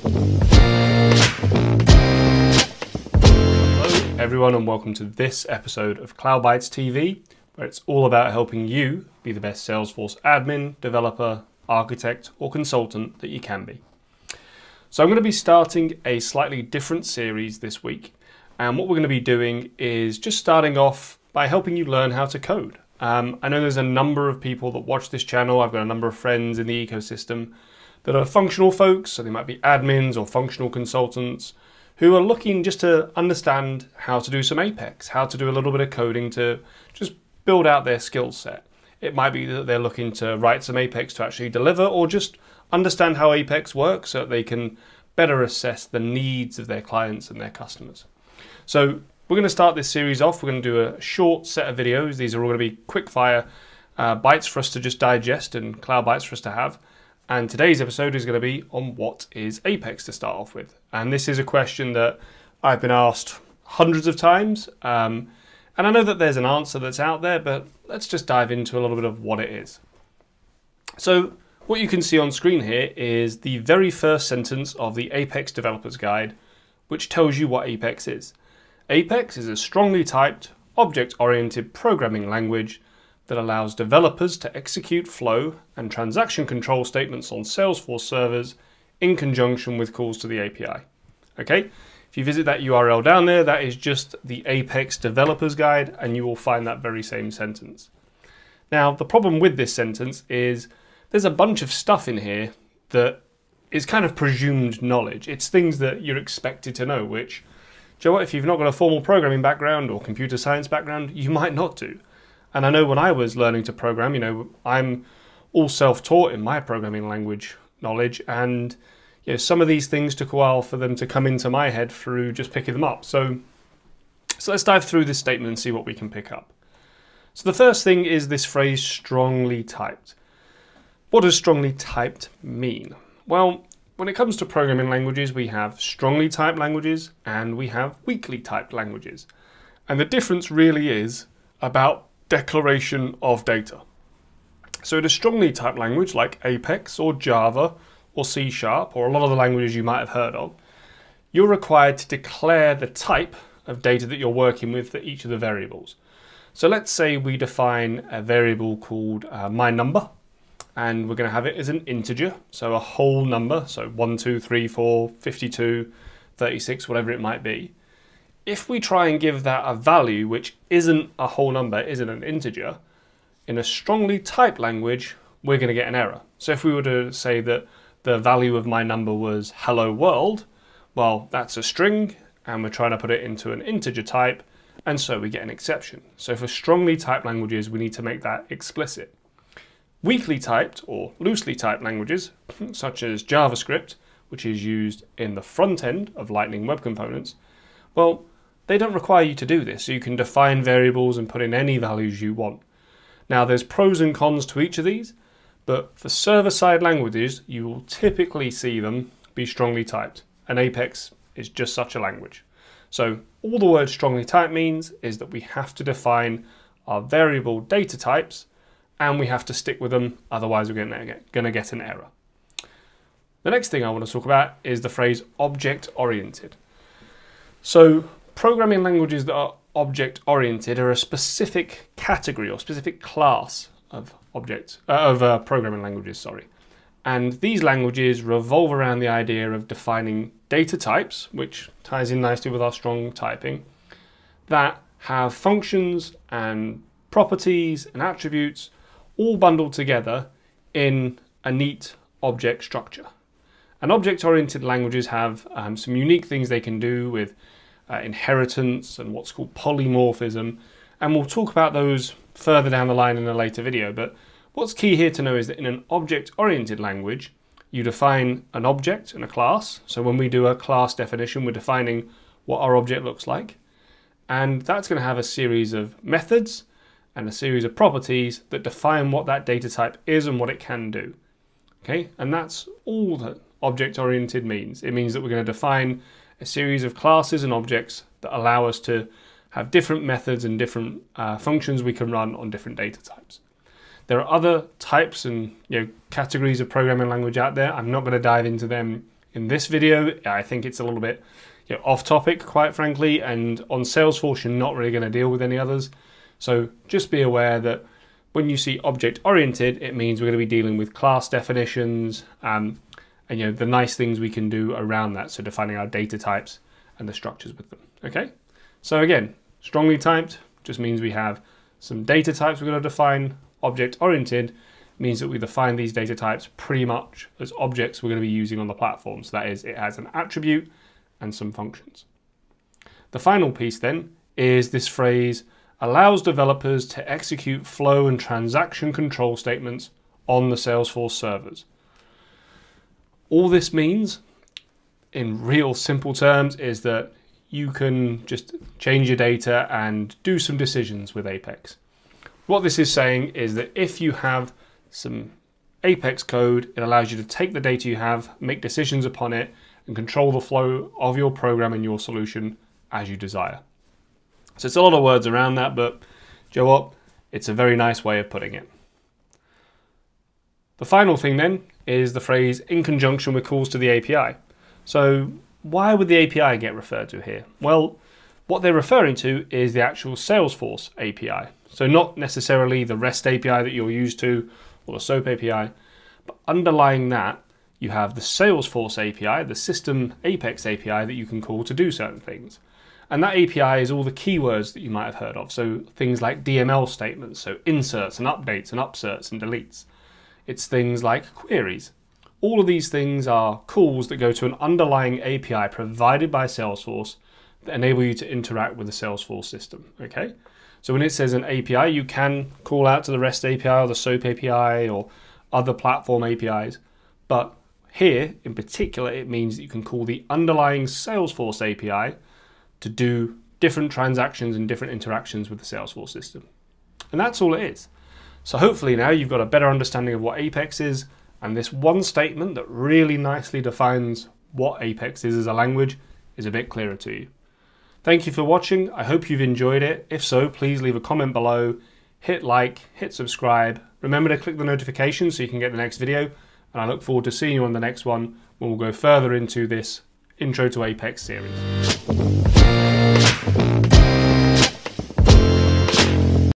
Hello everyone and welcome to this episode of Cloud Bytes TV, where it's all about helping you be the best Salesforce admin, developer, architect or consultant that you can be. So I'm going to be starting a slightly different series this week, and what we're going to be doing is just starting off by helping you learn how to code. I know there's a number of people that watch this channel. I've got a number of friends in the ecosystem that are functional folks, so they might be admins or functional consultants who are looking just to understand how to do some Apex, how to do a little bit of coding to just build out their skill set. It might be that they're looking to write some Apex to actually deliver, or just understand how Apex works so that they can better assess the needs of their clients and their customers. So we're going to start this series off. We're going to do a short set of videos. These are all going to be quick fire bites for us to just digest and cloud bites for us to have. And today's episode is going to be on what is Apex to start off with. And this is a question that I've been asked hundreds of times. And I know that there's an answer that's out there, but let's just dive into a little bit of what it is. So what you can see on screen here is the very first sentence of the Apex Developer's Guide, which tells you what Apex is. Apex is a strongly typed, object-oriented programming language that allows developers to execute flow and transaction control statements on Salesforce servers in conjunction with calls to the API. Okay, if you visit that URL down there, that is just the Apex Developer's Guide, and you will find that very same sentence. Now, the problem with this sentence is there's a bunch of stuff in here that is kind of presumed knowledge. It's things that you're expected to know, which, do you know what, if you've not got a formal programming background or computer science background, you might not do. And I know when I was learning to program, you know, I'm all self-taught in my programming language knowledge, and you know, some of these things took a while for them to come into my head through just picking them up. So let's dive through this statement and see what we can pick up. So the first thing is this phrase, strongly typed. What does strongly typed mean? Well, when it comes to programming languages, we have strongly typed languages and we have weakly typed languages. And the difference really is about declaration of data. So in a strongly typed language like Apex or Java or C# or a lot of the languages you might have heard of, you're required to declare the type of data that you're working with for each of the variables. So let's say we define a variable called my number, and we're going to have it as an integer, so a whole number, so 1, 2, 3, 4, 52, 36, whatever it might be. If we try and give that a value which isn't a whole number, isn't an integer, in a strongly typed language, we're going to get an error. So if we were to say that the value of my number was hello world, well, that's a string, and we're trying to put it into an integer type, and so we get an exception. So for strongly typed languages, we need to make that explicit. Weakly typed or loosely typed languages, such as JavaScript, which is used in the front end of Lightning Web Components, well, they don't require you to do this, so you can define variables and put in any values you want. Now, there's pros and cons to each of these, but for server-side languages, you will typically see them be strongly typed, and Apex is just such a language. So all the word strongly typed means is that we have to define our variable data types, and we have to stick with them, otherwise we're going to get an error. The next thing I want to talk about is the phrase object-oriented. So programming languages that are object-oriented are a specific category or specific class of programming languages, And these languages revolve around the idea of defining data types, which ties in nicely with our strong typing, that have functions and properties and attributes all bundled together in a neat object structure. And object-oriented languages have some unique things they can do with inheritance and what's called polymorphism, and we'll talk about those further down the line in a later video. But what's key here to know is that in an object-oriented language, you define an object and a class. So when we do a class definition, we're defining what our object looks like, and that's going to have a series of methods and a series of properties that define what that data type is and what it can do. Okay, and that's all that object-oriented means. It means that we're going to define a series of classes and objects that allow us to have different methods and different functions we can run on different data types. There are other types and categories of programming language out there. I'm not going to dive into them In this video, I think it's a little bit off topic, quite frankly, and on Salesforce, you're not really going to deal with any others. So just be aware that when you see object-oriented, it means we're going to be dealing with class definitions and the nice things we can do around that, so defining our data types and the structures with them. Okay, so again, strongly typed just means we have some data types we're going to define. Object-oriented means that we define these data types pretty much as objects we're going to be using on the platform. So that is, it has an attribute and some functions. The final piece then is this phrase allows developers to execute flow and transaction control statements on the Salesforce servers. All this means, in real simple terms, is that you can just change your data and do some decisions with Apex. What this is saying is that if you have some Apex code, it allows you to take the data you have, make decisions upon it, and control the flow of your program and your solution as you desire. So it's a lot of words around that, but do you know what? It's a very nice way of putting it. The final thing then is the phrase in conjunction with calls to the API. So why would the API get referred to here? Well, what they're referring to is the actual Salesforce API. So not necessarily the REST API that you're used to or the SOAP API, but underlying that, you have the Salesforce API, the System Apex API that you can call to do certain things. And that API is all the keywords that you might have heard of. So things like DML statements, so inserts and updates and upserts and deletes. It's things like queries. All of these things are calls that go to an underlying API provided by Salesforce that enable you to interact with the Salesforce system, okay? So when it says an API, you can call out to the REST API or the SOAP API or other platform APIs. But here, in particular, it means that you can call the underlying Salesforce API to do different transactions and different interactions with the Salesforce system. And that's all it is. So hopefully now you've got a better understanding of what Apex is, and this one statement that really nicely defines what Apex is as a language is a bit clearer to you. Thank you for watching. I hope you've enjoyed it. If so, please leave a comment below, hit like, hit subscribe. Remember to click the notification so you can get the next video, and I look forward to seeing you on the next one when we'll go further into this Intro to Apex series.